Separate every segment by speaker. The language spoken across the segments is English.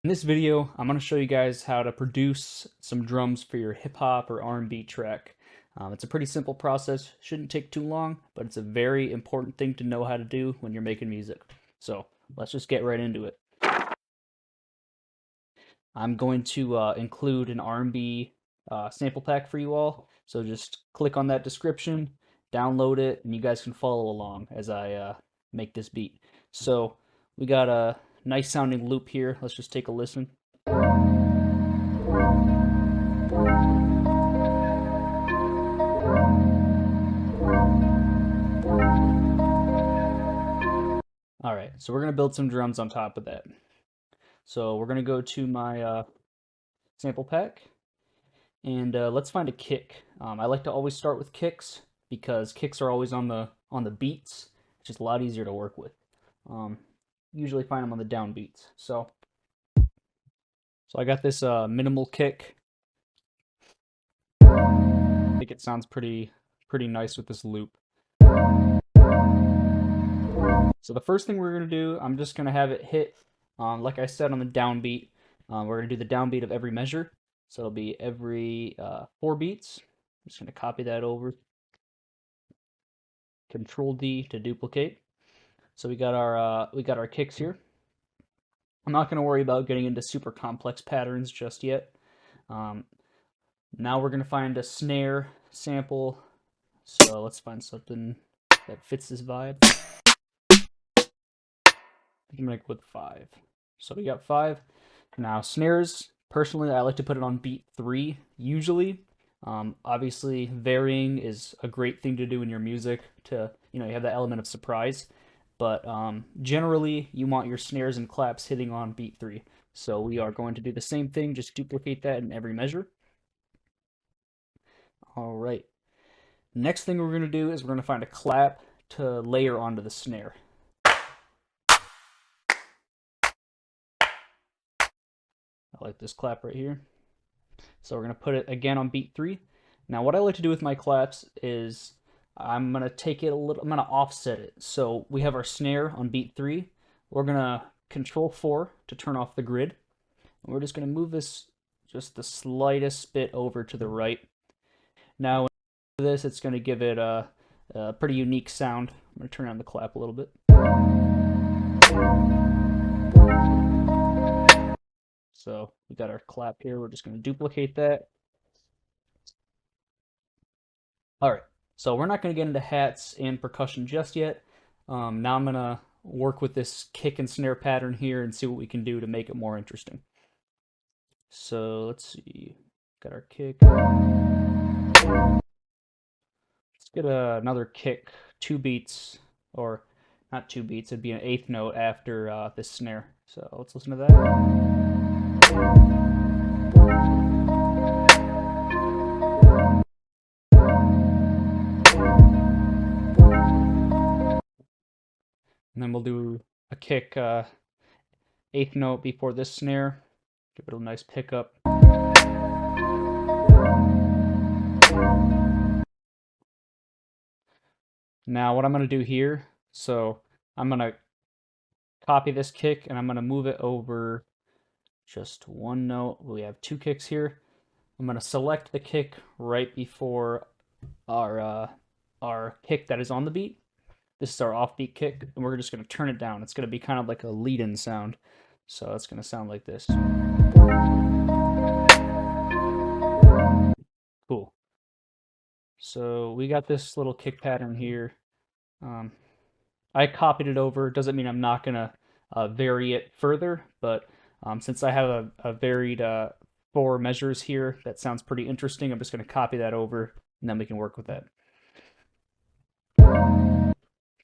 Speaker 1: In this video, I'm going to show you guys how to produce some drums for your hip hop or R&B track. It's a pretty simple process, shouldn't take too long, but it's a very important thing to know how to do when you're making music. So let's just get right into it. I'm going to include an R&B sample pack for you all, so just click on that description, download it, and you guys can follow along as I make this beat. So we got a nice sounding loop here. Let's just take a listen. All right, so we're gonna build some drums on top of that. So we're gonna go to my sample pack, and let's find a kick. I like to always start with kicks because kicks are always on the beats. It's just a lot easier to work with. Usually find them on the down beats. So I got this minimal kick. I think it sounds pretty nice with this loop. So the first thing we're going to do, I'm just going to have it hit, like I said, on the downbeat. We're going to do the downbeat of every measure. So it'll be every 4 beats. I'm just going to copy that over. Control D to duplicate. So we got our kicks here. I'm not going to worry about getting into super complex patterns just yet. Now we're going to find a snare sample. So let's find something that fits this vibe. I'm gonna go with 5. So we got 5. Now snares, personally, I like to put it on beat 3 usually. Obviously, varying is a great thing to do in your music to, you have that element of surprise. But generally, you want your snares and claps hitting on beat 3. So we are going to do the same thing, just duplicate that in every measure. All right. Next thing we're going to do is we're going to find a clap to layer onto the snare. I like this clap right here. So we're going to put it again on beat 3. Now what I like to do with my claps is I'm going to take it a little, I'm going to offset it. So we have our snare on beat 3. We're going to control 4 to turn off the grid. And we're just going to move this just the slightest bit over to the right. Now with this, it's going to give it a pretty unique sound. I'm going to turn on the clap a little bit. So we got our clap here. We're just going to duplicate that. All right, so we're not going to get into hats and percussion just yet. Now I'm going to work with this kick and snare pattern here and see what we can do to make it more interesting. So let's see, got our kick. Let's get another kick, 2 beats, or not 2 beats, it'd be an 8th note after this snare. So let's listen to that. And then we'll do a kick 8th note before this snare. Give it a nice pickup. Now what I'm going to do here, so I'm going to copy this kick and I'm going to move it over just 1 note. We have 2 kicks here. I'm going to select the kick right before our kick that is on the beat. This is our offbeat kick, and we're just going to turn it down. It's going to be kind of like a lead-in sound. So it's going to sound like this. Cool. So we got this little kick pattern here. I copied it over. Doesn't mean I'm not going to vary it further, but since I have a varied 4 measures here, that sounds pretty interesting. I'm just going to copy that over, and then we can work with that.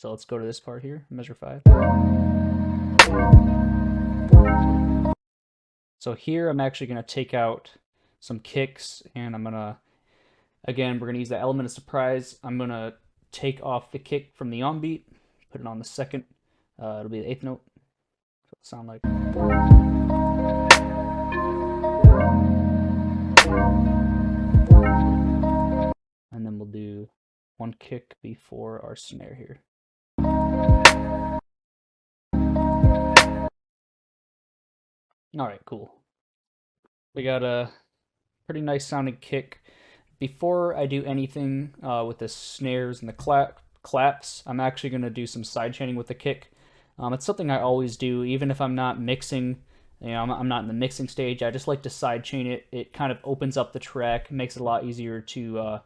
Speaker 1: So let's go to this part here, measure 5. So here I'm actually going to take out some kicks, and I'm going to, again, we're going to use the element of surprise. I'm going to take off the kick from the on beat, put it on the 2nd. It'll be the 8th note. So it'll sound like. And then we'll do 1 kick before our snare here. All right, cool. We got a pretty nice sounding kick. Before I do anything with the snares and the claps, I'm actually going to do some side chaining with the kick. It's something I always do, even if I'm not mixing. I'm not in the mixing stage. I just like to side chain it. It kind of opens up the track, makes it a lot easier to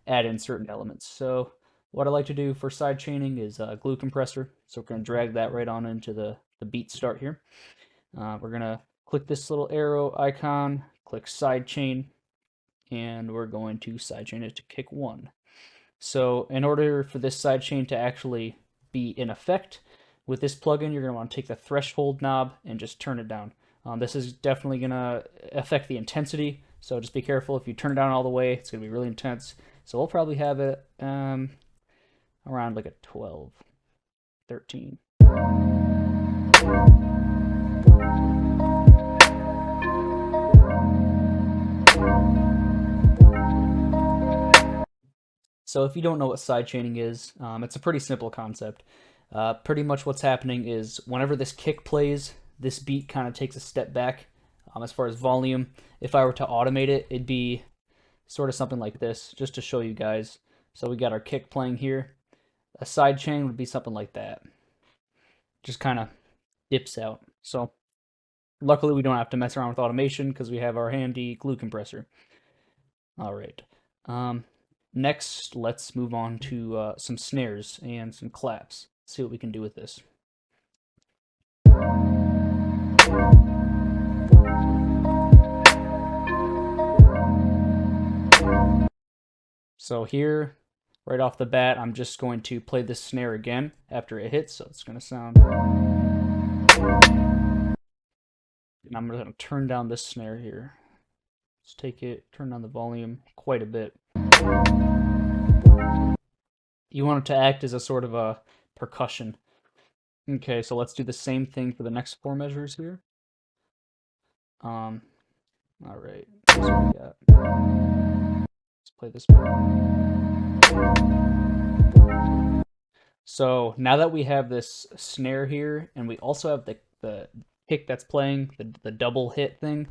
Speaker 1: add in certain elements. So what I like to do for side chaining is glue compressor. So we're going to drag that right on into the beat start here. We're going to click this little arrow icon, click side chain, and we're going to sidechain it to kick 1. So in order for this sidechain to actually be in effect with this plugin, you're going to want to take the threshold knob and just turn it down. This is definitely going to affect the intensity, so just be careful. If you turn it down all the way, it's going to be really intense. So we'll probably have it around like a 12, 13. So if you don't know what sidechaining is, it's a pretty simple concept. Pretty much what's happening is whenever this kick plays, this beat kind of takes a step back as far as volume. If I were to automate it, it'd be sort of something like this, just to show you guys. So we got our kick playing here. A sidechain would be something like that. Just kind of dips out. So luckily we don't have to mess around with automation because we have our handy glue compressor. All right. Next, let's move on to some snares and some claps. See what we can do with this. So here, right off the bat, I'm just going to play this snare again after it hits, so it's going to sound... And I'm going to turn down this snare here. Let's take it, turn down the volume quite a bit. You want it to act as a sort of a percussion. Okay, so let's do the same thing for the next 4 measures here. All right. Let's play this one. So now that we have this snare here, and we also have the kick that's playing, the double hit thing,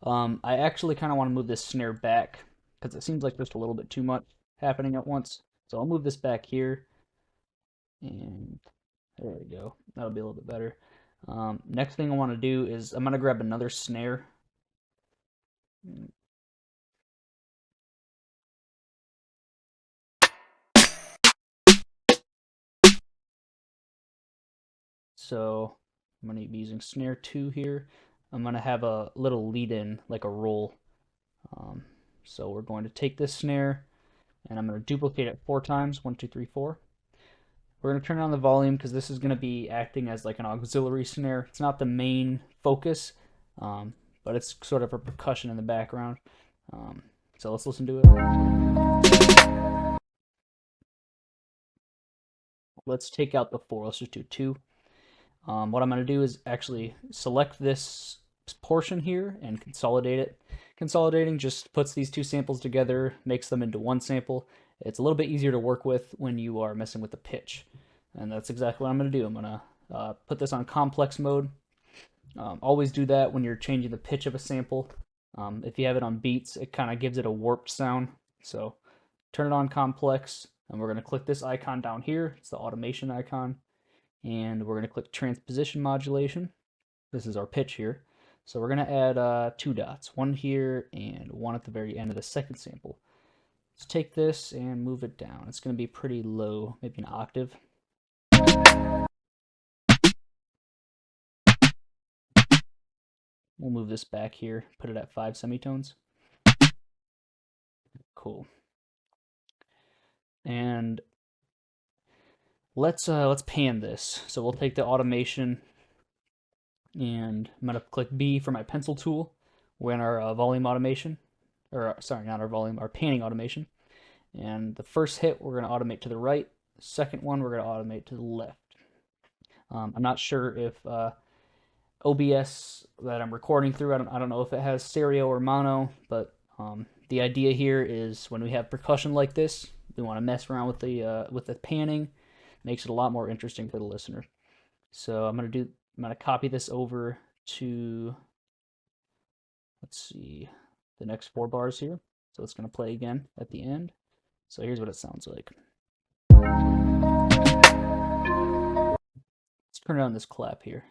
Speaker 1: I actually kind of want to move this snare back because it seems like just a little bit too much happening at once. So I'll move this back here, and there we go. That'll be a little bit better. Next thing I want to do is I'm going to grab another snare. So I'm going to be using snare 2 here. I'm going to have a little lead in, like a roll. So we're going to take this snare and I'm going to duplicate it 4 times. 1, 2, 3, 4. We're going to turn on the volume because this is going to be acting as like an auxiliary snare. It's not the main focus, but it's sort of a percussion in the background. So let's listen to it. Let's take out the 4. Let's just do 2. What I'm going to do is actually select this portion here and consolidate it. Consolidating just puts these 2 samples together, makes them into 1 sample. It's a little bit easier to work with when you are messing with the pitch. And that's exactly what I'm going to do. I'm going to put this on complex mode. Always do that when you're changing the pitch of a sample. If you have it on beats, it kind of gives it a warped sound. So turn it on complex, and we're going to click this icon down here. It's the automation icon. And we're going to click transposition modulation. This is our pitch here. So we're going to add 2 dots, 1 here and 1 at the very end of the second sample. Let's take this and move it down. It's going to be pretty low, maybe an octave. We'll move this back here, put it at 5 semitones. Cool. And let's pan this. So we'll take the automation, and I'm gonna click B for my pencil tool. We're in our volume automation, or sorry, not our volume, our panning automation. And the first hit we're gonna automate to the right. The second one we're gonna automate to the left. I'm not sure if OBS that I'm recording through, I don't know if it has stereo or mono, but the idea here is when we have percussion like this, we want to mess around with the panning. Makes it a lot more interesting for the listener. So I'm gonna copy this over to let's see, the next 4 bars here. So it's going to play again at the end. So here's what it sounds like. Let's turn on this clap here.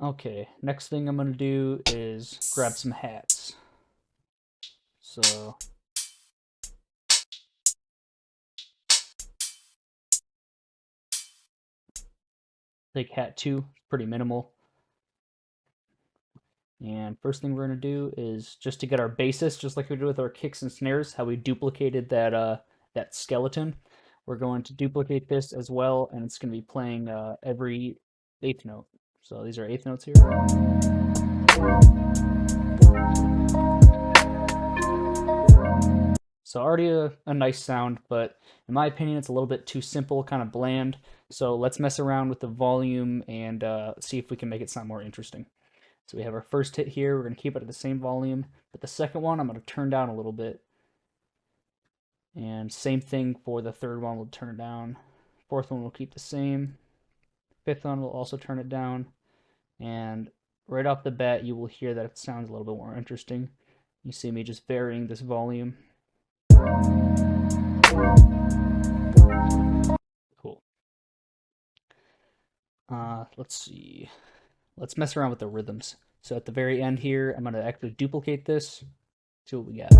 Speaker 1: Okay, next thing I'm going to do is grab some hats. So take hat 2, pretty minimal. And first thing we're going to do is just to get our basis, just like we did with our kicks and snares, how we duplicated that skeleton. We're going to duplicate this as well, and it's going to be playing every 8th note. So these are 8th notes here. So already a nice sound, but in my opinion, it's a little bit too simple, kind of bland. So let's mess around with the volume and see if we can make it sound more interesting. So we have our first hit here. We're going to keep it at the same volume, but the second one I'm going to turn down a little bit. And same thing for the third one, we'll turn it down. Fourth one we'll keep the same. Fifth one we'll also turn it down. And right off the bat, you will hear that it sounds a little bit more interesting. You see me just varying this volume. Cool. Let's see. Let's mess around with the rhythms. So at the very end here, I'm going to actually duplicate this. See what we got.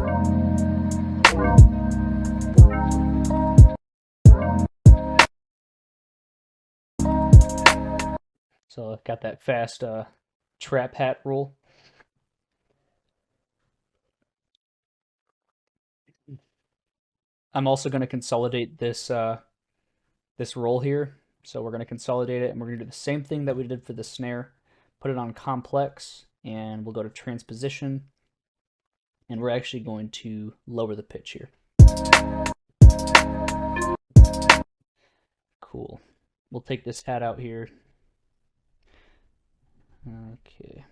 Speaker 1: So I've got that fast trap hat roll. I'm also going to consolidate this this roll here. So we're going to consolidate it, and we're going to do the same thing that we did for the snare. Put it on complex, and we'll go to transposition, and we're actually going to lower the pitch here. Cool. We'll take this hat out here. Okay.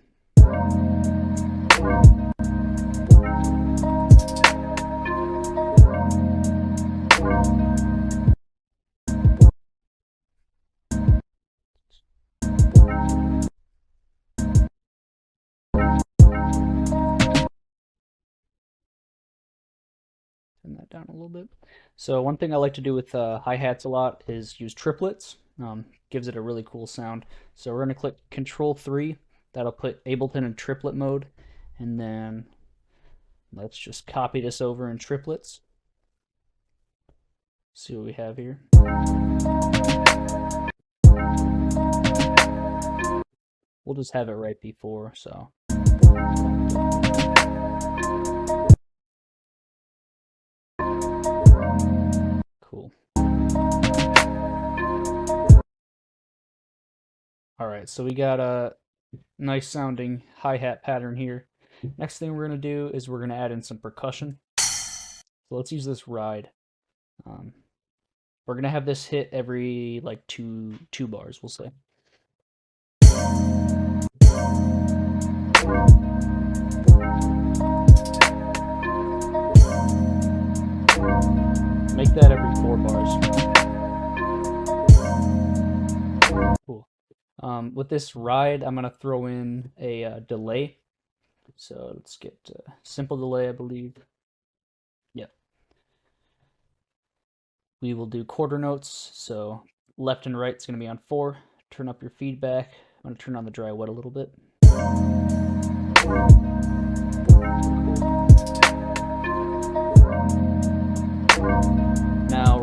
Speaker 1: Turn that down a little bit. So one thing I like to do with hi-hats a lot is use triplets. Gives it a really cool sound. So we're going to click Control-3. That'll put Ableton in triplet mode. And then let's just copy this over in triplets. See what we have here. We'll just have it right before, so. Cool. All right, so we got a nice sounding hi-hat pattern here. Next thing we're going to do is we're going to add in some percussion. So let's use this ride. We're going to have this hit every like two bars, we'll say. Make that every 4 bars. Cool. With this ride, I'm going to throw in a delay. So let's get simple delay, I believe. Yep. We will do quarter notes. So left and right is going to be on 4. Turn up your feedback. I'm going to turn on the dry wet a little bit.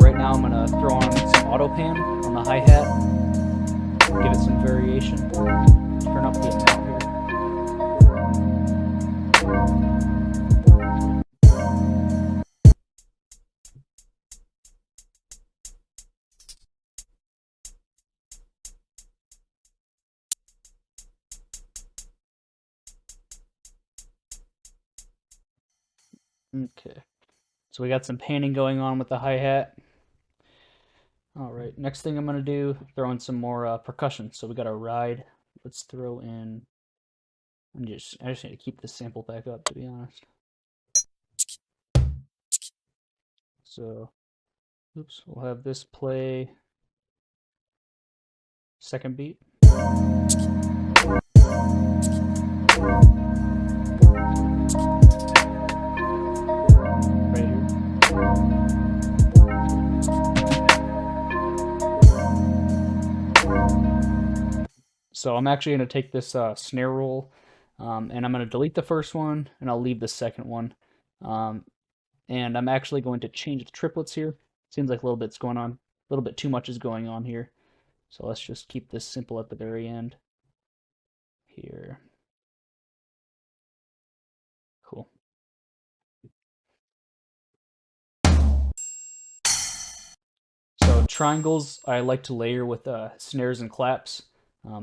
Speaker 1: Right now I'm going to throw on some auto pan on the hi-hat. Give it some variation. Turn up the amount here. Okay, so we got some panning going on with the hi-hat. All right, next thing I'm going to do, throw in some more percussion. So we got a ride. Let's throw in, I just need to keep this sample back up, to be honest. So, oops, we'll have this play second beat. Right here. So I'm actually going to take this snare roll, and I'm going to delete the first one, and I'll leave the second one. And I'm actually going to change the triplets here. Seems like a little bit's going on, a little bit too much is going on here. So let's just keep this simple at the very end here. Cool. So triangles I like to layer with snares and claps.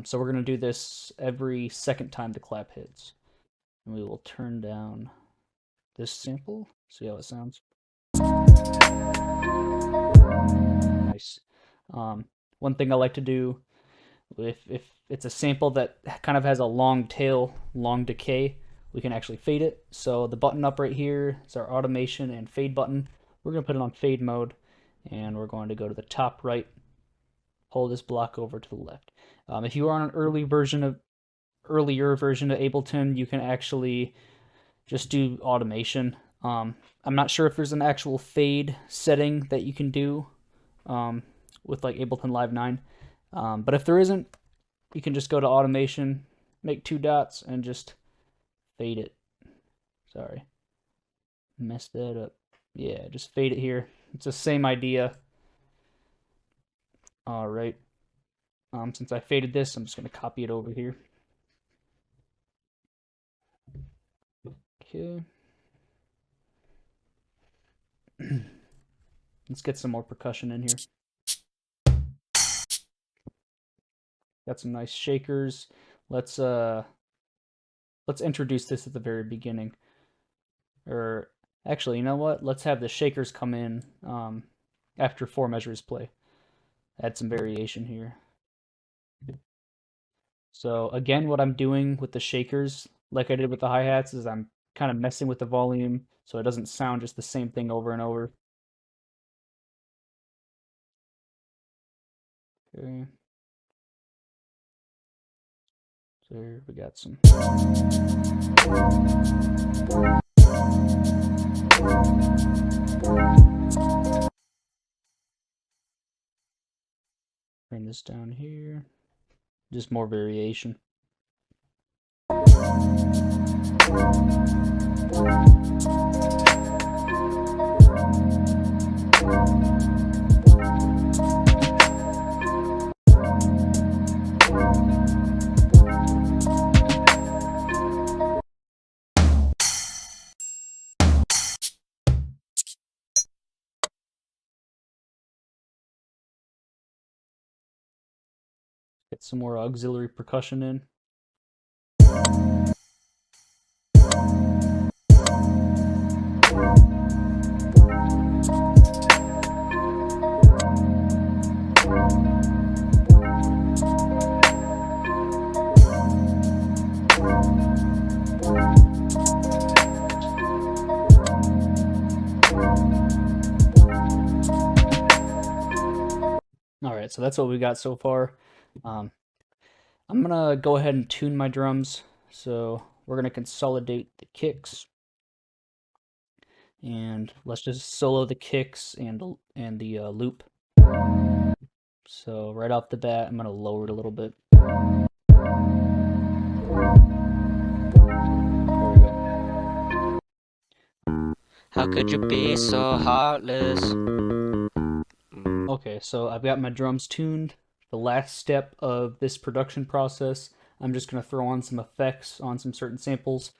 Speaker 1: So we're going to do this every second time the clap hits. And we will turn down this sample, see how it sounds. Nice. One thing I like to do, if it's a sample that kind of has a long tail, long decay, we can actually fade it. So the button up right here is our automation and fade button. We're going to put it on fade mode, and we're going to go to the top right, pull this block over to the left. If you are on an earlier version of Ableton, you can actually just do automation. I'm not sure if there's an actual fade setting that you can do with like Ableton Live 9, but if there isn't, you can just go to automation, make 2 dots, and just fade it. Sorry, messed that up. Yeah, just fade it here. It's the same idea. All right. Since I faded this, I'm just going to copy it over here. Okay. Let's get some more percussion in here. Got some nice shakers. Let's introduce this at the very beginning. Or actually, you know what? Let's have the shakers come in after 4 measures play. Add some variation here. So again, what I'm doing with the shakers, like I did with the hi-hats, is I'm kind of messing with the volume so it doesn't sound just the same thing over and over. Okay. So here we got some. Bring this down here. Just more variation. Get some more auxiliary percussion in. All right, so that's what we got so far. I'm gonna go ahead and tune my drums. So we're gonna consolidate the kicks, and let's just solo the kicks and the loop. So right off the bat, I'm gonna lower it a little bit. There we go.
Speaker 2: How could you be so heartless?
Speaker 1: Okay, so I've got my drums tuned. The last step of this production process, I'm just going to throw on some effects on some certain samples.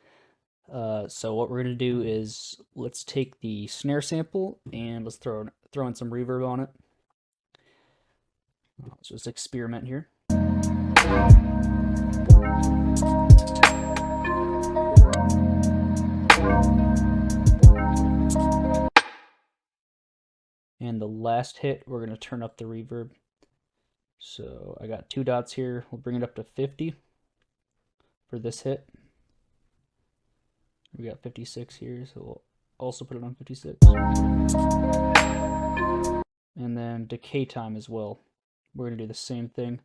Speaker 1: So what we're going to do is let's take the snare sample and let's throw in some reverb on it. Let's just experiment here. And the last hit, we're going to turn up the reverb. So I got 2 dots here. We'll bring it up to 50 for this hit. We got 56 here, so we'll also put it on 56. And then decay time as well. We're going to do the same thing.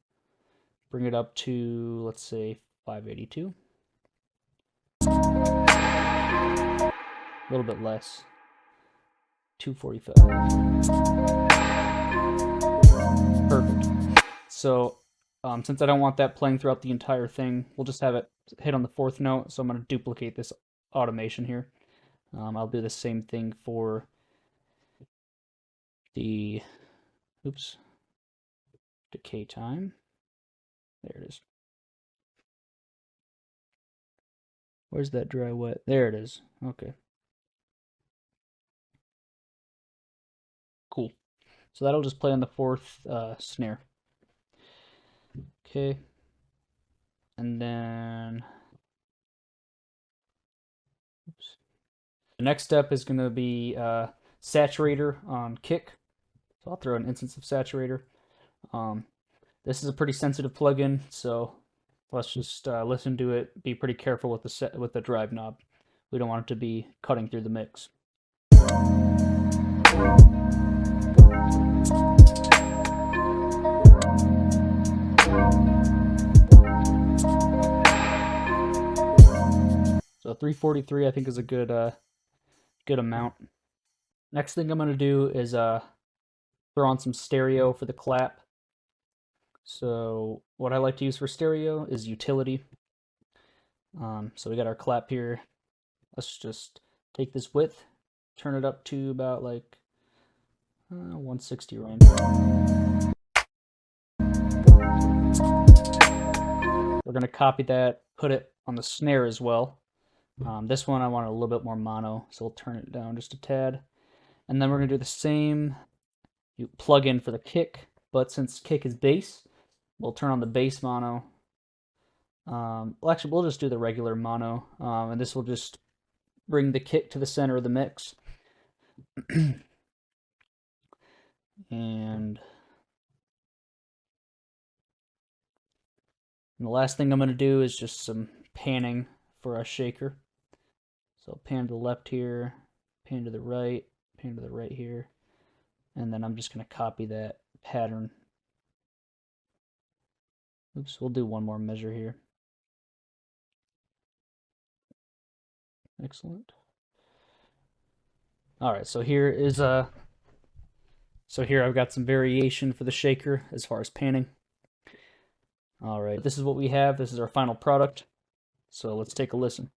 Speaker 1: Bring it up to, let's say, 582. A little bit less. 245. Perfect. So, since I don't want that playing throughout the entire thing, we'll just have it hit on the 4th note. So I'm going to duplicate this automation here. I'll do the same thing for the, decay time. There it is. Where's that dry wet? There it is. Okay. Cool. So that'll just play on the 4th snare. Okay. And then, the next step is going to be saturator on kick. So I'll throw an instance of saturator. This is a pretty sensitive plugin, so let's just listen to it. Be pretty careful with the drive knob. We don't want it to be cutting through the mix. So 343 I think is a good amount. Next thing I'm going to do is throw on some stereo for the clap. So what I like to use for stereo is utility. So we got our clap here. Let's just take this width, turn it up to about like 160 range. We're going to copy that, put it on the snare as well. This one I want a little bit more mono, so we'll turn it down just a tad. And then we're going to do the same plug in for the kick, but since kick is bass, we'll turn on the bass mono. Well, actually, we'll just do the regular mono, and this will just bring the kick to the center of the mix. And the last thing I'm going to do is just some panning for our shaker. So pan to the left here, pan to the right here, and then I'm just going to copy that pattern. Oops, we'll do one more measure here. Excellent. All right, so here is here I've got some variation for the shaker as far as panning. All right, this is what we have. This is our final product. So let's take a listen.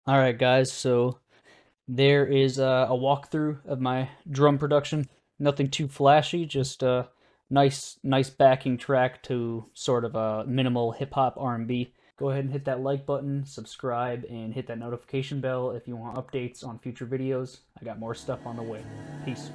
Speaker 1: All right, guys, so there is a walkthrough of my drum production. Nothing too flashy, just a nice backing track to sort of a minimal hip-hop R&B. Go ahead and hit that like button, subscribe, and hit that notification bell if you want updates on future videos. I got more stuff on the way. Peace.